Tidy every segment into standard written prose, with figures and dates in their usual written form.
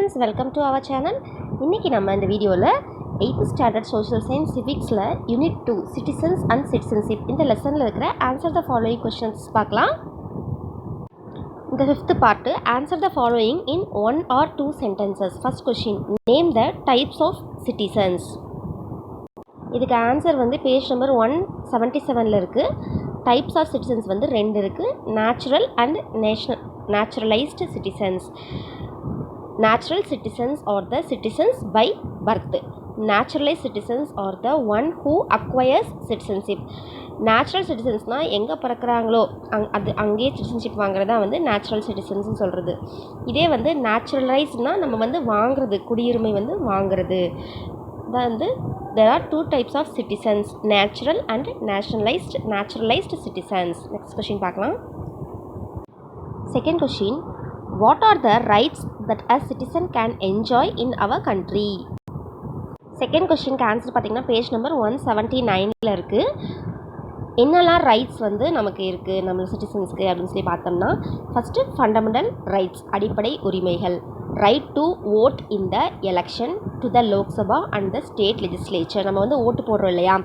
Friends, welcome to our channel. இன்றைக்கி நம்ம இந்த வீடியோவில் 8th ஸ்டாண்டர்ட் சோஷியல் சயின்ஸ் சிவிக்ஸில் யூனிட் 2 சிட்டிசன்ஸ் அண்ட் சிட்டிசன்ஷிப் இந்த லெசனில் இருக்கிற ஆன்சர் த ஃபாலோயிங் கொஸ்டின்ஸ் பார்க்கலாம். இந்த 5th part answer the following in 1 or 2 sentences. First question, name the types of citizens. இதுக்கு ஆன்சர் வந்து பேஜ் நம்பர் 177 இருக்குது. டைப்ஸ் ஆஃப் சிட்டிசன்ஸ் வந்து 2 இருக்குது. Natural and naturalized citizens. Natural citizens are the citizens by birth. Naturalized citizens are the one who acquires citizenship. Natural சிட்டிசன்ஸ்னால் எங்கே பிறக்கிறாங்களோ அங்கேயே citizenship வாங்குறதா வந்து நேச்சுரல் சிட்டிசன்ஸ்னு சொல்கிறது. இதே வந்து நேச்சுரலைஸ்னால் நம்ம வந்து வாங்குறது, குடியுரிமை வந்து வாங்குறது தான் வந்து there are 2 types of citizens, natural and naturalized citizens. Next question பார்க்கலாம். Second question, what are the rights that a citizen can enjoy in our country? Second கொஸ்டினுக்கு ஆன்சர் பார்த்திங்கன்னா பேஜ் நம்பர் 179 இருக்குது. என்னெல்லாம் ரைட்ஸ் வந்து நமக்கு இருக்குது நம்ம சிட்டிசன்ஸ்க்கு அப்படின்னு சொல்லி பார்த்தோம்னா, ஃபஸ்ட்டு ஃபண்டமெண்டல் ரைட்ஸ், அடிப்படை உரிமைகள். Right to vote in the election to the Lok Sabha and the state legislature, நம்ம வந்து ஓட்டு போடுறோம் இல்லையா,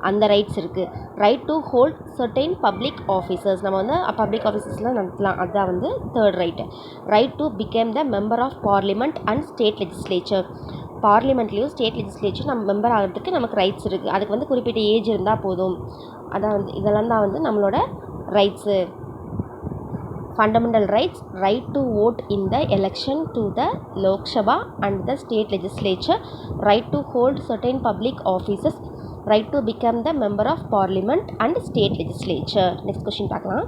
அந்த ரைட்ஸ் இருக்குது. Right to hold certain public officers, நம்ம வந்து பப்ளிக் ஆஃபீஸர்ஸ்லாம் நடத்தலாம், அதுதான் வந்து third right. Right to become the member of parliament and state legislature, பார்லிமெண்ட்லேயும் ஸ்டேட் லெஜிஸ்லேச்சர் நம்ம மெம்பர் ஆகிறதுக்கு நமக்கு ரைட்ஸ் இருக்குது. அதுக்கு வந்து குறிப்பிட்ட ஏஜ் இருந்தால் போதும். அதான் வந்து இதெல்லாம் தான் வந்து நம்மளோட rights. Fundamental rights, right to vote in the election to the Lok Sabha and the state legislature, right to hold certain public offices, right to become the member of parliament and state legislature. Next question பார்க்கலாம்.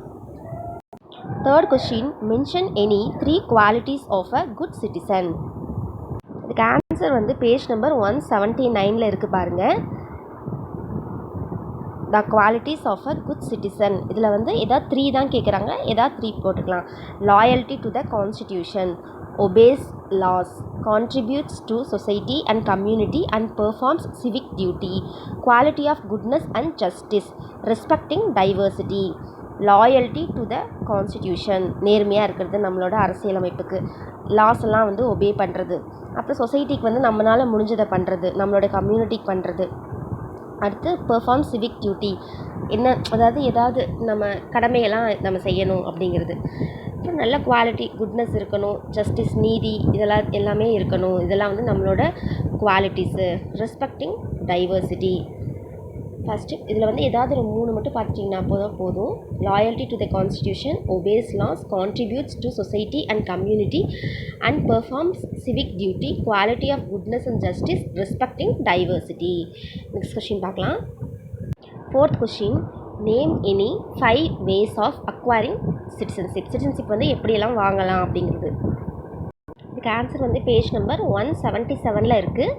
Third question, mention any 3 qualities of a good citizen. இதுக்கு answer வந்து page number 179 இருக்குது பாருங்கள். The qualities of a good citizen, இதில் வந்து எதாவது 3 தான் கேட்குறாங்க, எதாவது 3 போட்டுக்கலாம். Loyalty to the constitution, obeys laws, contributes to society and community and performs civic duty, quality of goodness and justice, respecting diversity. Loyalty to the constitution, நேர்மையாக இருக்கிறது நம்மளோட அரசியலமைப்புக்கு. லாஸ் எல்லாம் வந்து ஒபே பண்ணுறது. அப்புறம் சொசைட்டிக்கு வந்து நம்மளால் முடிஞ்சதை பண்ணுறது, நம்மளோட கம்யூனிட்டிக்கு பண்ணுறது. அடுத்து பெர்ஃபார்ம் சிவிக் டியூட்டி, என்ன அதாவது ஏதாவது நம்ம கடமையெல்லாம் நம்ம செய்யணும் அப்படிங்கிறது. அப்புறம் நல்ல குவாலிட்டி, குட்னஸ் இருக்கணும், ஜஸ்டிஸ், நீதி, இதெல்லாம் எல்லாமே இருக்கணும். இதெல்லாம் வந்து நம்மளோட குவாலிட்டிஸு. Respecting diversity. ஃபஸ்ட்டு இதில் வந்து ஏதாவது ஒரு 3 மட்டும் பார்த்துட்டிங்கன்னா போதும். Loyalty to the constitution, obeys laws, contributes to society and community and performs civic duty, quality of goodness and justice, respecting diversity. Next question பார்க்கலாம். Fourth question, name any 5 ways of acquiring citizenship. Citizenship வந்து எப்படியெல்லாம் வாங்கலாம் அப்படிங்கிறது. இதுக்கு answer வந்து page number 177 இருக்குது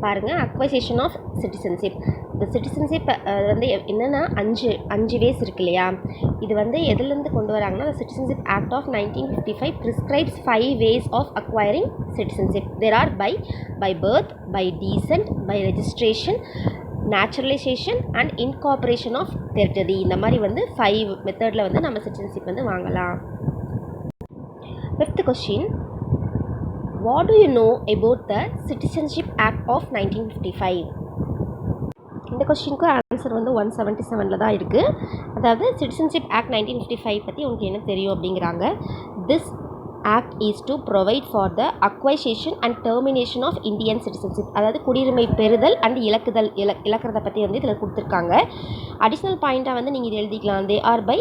பாருங்கள். Acquisition of citizenship. இந்த சிட்டிசன்ஷிப் வந்து என்னென்னா 5 வேஸ் இருக்கு இல்லையா. இது வந்து எதுலேருந்து கொண்டு வராங்கன்னா, citizenship act of 1955 prescribes 5 ways of acquiring citizenship. There are by birth, by descent, by registration, naturalisation and incorporation of territory. இந்த மாதிரி வந்து 5 மெத்தடில் வந்து நம்ம சிட்டிசன்ஷிப் வந்து வாங்கலாம். 5th question, what do you know about the Citizenship Act of 1955? இந்த கொஸ்டினுக்கு ஆன்சர் வந்து 177 தான் இருக்குது. அதாவது சிட்டிசன்ஷிப் ஆக்ட் 1955 பற்றி உங்களுக்கு என்ன தெரியும் அப்படிங்கிறாங்க. This act is to provide for the acquisition and termination of Indian citizenship, அதாவது குடியுரிமை பெறுதல் அண்ட் இழக்கிறத பற்றி வந்து இதில் கொடுத்துருக்காங்க. அடிஷ்னல் பாயிண்ட்டாக வந்து நீங்கள் இது எழுதிக்கலாம். They are by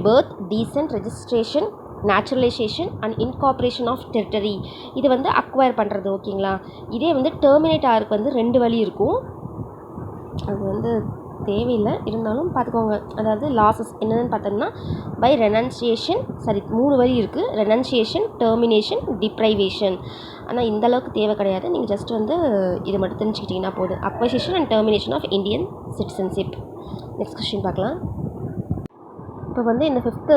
birth, descent, registration, naturalisation and incorporation of territory. இது வந்து அக்வயர் பண்ணுறது, ஓகேங்களா. இதே வந்து டெர்மினேட் ஆகிறதுக்கு வந்து 2 வழி இருக்கும். அது வந்து தேவையில்லை, இருந்தாலும் பார்த்துக்கோங்க. அதாவது லாஸஸ் என்னென்னு பார்த்தோம்னா, பை ரெனன்சியேஷன், 3 வழி இருக்குது. Renunciation, termination, deprivation. ஆனால் இந்தளவுக்கு தேவை கிடையாது, நீங்கள் ஜஸ்ட் வந்து இதை மட்டும் தெரிஞ்சுக்கிட்டிங்கன்னா போதும். Acquisition and termination of Indian citizenship. Next question பார்க்கலாம். இப்போ வந்து இந்த 5th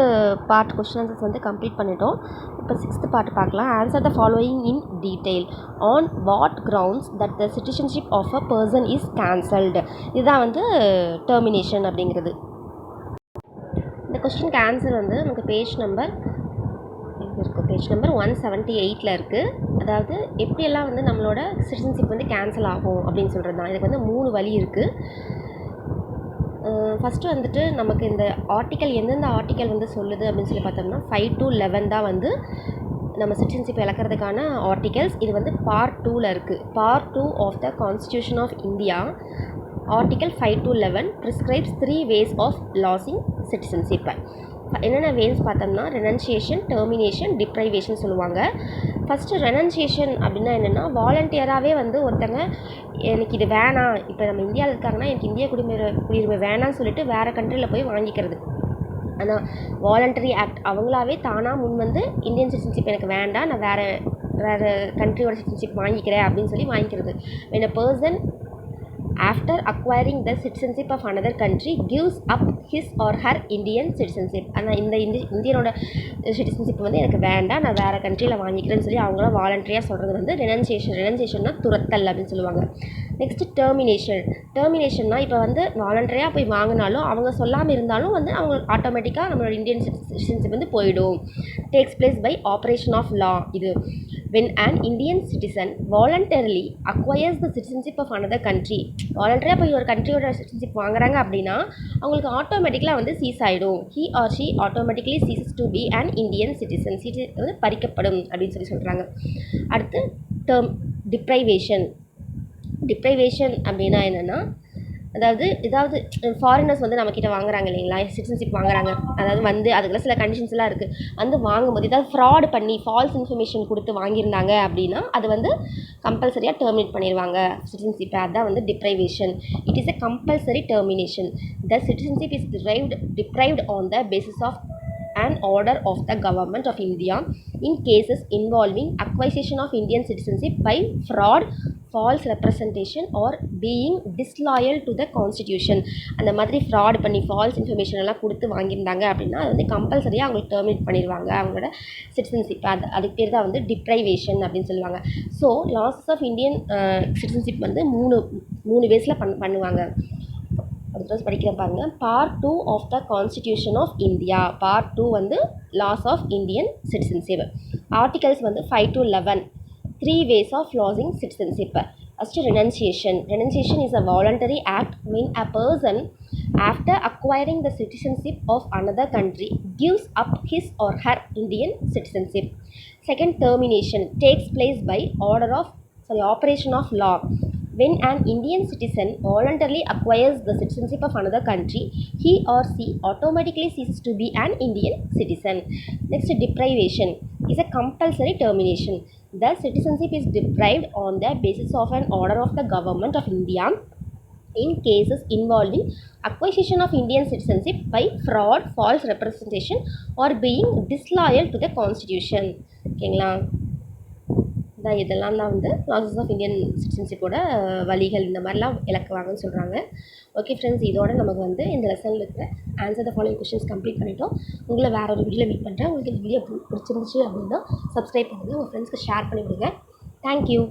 பார்ட் கொஸ்டின் ஆன்சர்ஸ் வந்து கம்ப்ளீட் பண்ணிட்டோம். இப்போ 6th பார்ட் பார்க்கலாம். Answer the following in detail. On what grounds that the citizenship of a person is cancelled. இதுதான் வந்து டெர்மினேஷன் அப்படிங்கிறது. இந்த கொஸ்டினுக்கு ஆன்சர் வந்து நமக்கு பேஜ் நம்பர் இருக்குது. பேஜ் நம்பர் 178 இருக்குது. அதாவது எப்படியெல்லாம் வந்து நம்மளோட சிட்டிசன்ஷிப் வந்து கேன்சல் ஆகும் அப்படின்னு சொல்கிறது தான். இதுக்கு வந்து 3 வழி இருக்குது. ஃபஸ்ட்டு வந்துட்டு நமக்கு இந்த ஆர்டிக்கல் எந்தெந்த ஆர்டிக்கல் வந்து சொல்லுது அப்படின்னு சொல்லி பார்த்தோம்னா 5 to 11 தான் வந்து நம்ம சிட்டிசன்ஷிப் இழக்கிறதுக்கான ஆர்டிகல்ஸ். இது வந்து பார்ட் 2ல் இருக்குது. Part 2 of the constitution of India article 5 to 11 prescribes 3 ways of losing citizenship. என்னென்ன வேஸ் பார்த்தோம்னா ரெனன்சியேஷன், டெர்மினேஷன், டிப்ரைவேஷன் சொல்லுவாங்க. ஃபஸ்ட்டு ரெனன்சியேஷன் அப்படின்னா என்னென்னா வாலண்டியராகவே வந்து ஒருத்தங்க எனக்கு இது வேணாம், இப்போ நம்ம இந்தியாவில் இருக்காங்கன்னா எனக்கு இந்திய குடியுரிமை வேணாம்னு சொல்லிட்டு வேறு கண்ட்ரியில் போய் வாங்கிக்கிறது. ஆனால் வாலண்டரி ஆக்ட் அவங்களாவே தானாக முன் வந்து இந்தியன் சிட்டிசன்ஷிப் எனக்கு வேண்டாம், நான் வேறு கண்ட்ரியோட சிட்டிசன்ஷிப் வாங்கிக்கிறேன் அப்படின்னு சொல்லி வாங்கிக்கிறது. when a person after acquiring the citizenship of another country gives up his or her Indian citizenship. ஆனால் இந்த இந்தியனோட சிட்டிசன்ஷிப் வந்து எனக்கு வேண்டாம், நான் வேறு கண்ட்ரியில் வாங்கிக்கிறேன்னு சொல்லி அவங்கள வாலண்டரியாக சொல்கிறது வந்து ரெனன்சியேஷன்னா துரத்தல் அப்படின்னு சொல்லுவாங்க. நெக்ஸ்ட்டு டெர்மினேஷன்னா இப்போ வந்து வாலண்டரியாக போய் வாங்கினாலும் அவங்க சொல்லாமல் இருந்தாலும் வந்து அவங்க ஆட்டோமேட்டிக்காக நம்மளோட இந்தியன் சிட்டிசன்ஷிப் வந்து போயிடும். Takes place by operation of law. இது when an Indian citizen voluntarily acquires the citizenship of another country, வாலண்டரியாக போய் ஒரு கண்ட்ரியோட சிட்டிசன்ஷிப் வாங்குறாங்க அப்படின்னா அவங்களுக்கு ஆட்டோமேட்டிக்கலாக வந்து சீஸ் ஆகிடும். he or she automatically ceases to be an Indian citizen. வந்து பறிக்கப்படும் அப்படின்னு சொல்லி சொல்கிறாங்க. அடுத்து டிப்ரைவேஷன் அப்படின்னா என்னென்னா ஏதாவது ஃபாரினர்ஸ் வந்து நம்மக்கிட்ட வாங்குறாங்க இல்லைங்களா, சிட்டிசன்ஷிப் வாங்குறாங்க, அதாவது வந்து அதுக்குள்ள சில கண்டிஷன்ஸ்லாம் இருக்குது. வந்து வாங்கும்போது ஏதாவது ஃப்ராட் பண்ணி ஃபால்ஸ் இன்ஃபர்மேஷன் கொடுத்து வாங்கியிருந்தாங்க அப்படின்னா அது வந்து கம்பல்சரியாக டெர்மினேட் பண்ணிடுவாங்க சிட்டிசன்ஷிப்பை. அதுதான் வந்து deprivation. It is a compulsory termination. The citizenship is deprived on the basis of an order of the government of India in cases involving acquisition of Indian citizenship by fraud, false representation or being disloyal to the constitution. அந்த மாதிரி fraud பண்ணி falls information எல்லாம் கொடுத்து வாங்கியிருந்தாங்க அப்படின்னா அது வந்து கம்பல்சரியாக அவங்களுக்கு டெர்மினேட் பண்ணிடுவாங்க அவங்களோட சிட்டிசன்ஷிப். அதுக்கு பேர் தான் வந்து டிப்ரைவேஷன் அப்படின்னு சொல்லுவாங்க. So loss of Indian citizenship வந்து மூணு வேஸில் பண்ணுவாங்க. அடுத்த படிக்கிறேன் பாருங்க. Part 2 of the constitution of India. Part 2 வந்து loss of Indian citizenship. Articles வந்து 5 to 11 3 ways of losing citizenship. First, renunciation is a voluntary act when a person after acquiring the citizenship of another country gives up his or her Indian citizenship. Second, termination takes place by operation of law. When an Indian citizen voluntarily acquires the citizenship of another country, he or she automatically ceases to be an Indian citizen. Next, deprivation is a compulsory termination. The citizenship is deprived on the basis of an order of the government of India in cases involving acquisition of Indian citizenship by fraud, false representation or being disloyal to the constitution. ஓகேங்களா, இதெல்லாம் தான் வந்து losses of Indian சிட்டிசன்ஷிப்போட வழிகள். இந்த மாதிரிலாம் இழக்குவாங்கன்னு சொல்கிறாங்க. Okay friends, இதோட நமக்கு வந்து இந்த லெசனில் இருக்கிற answer the following questions complete பண்ணிட்டோம். உங்களை வேறு ஒரு வீடியோவில் மீட் பண்ணுறேன். உங்களுக்கு இந்த வீடியோ பிடிச்சிருந்துச்சு அப்படின்னா சப்ஸ்கிரைப் பண்ணுங்கள், உங்கள் ஃப்ரெண்ட்ஸ்க்கு ஷேர் பண்ணி விடுங்க. தேங்க்யூ.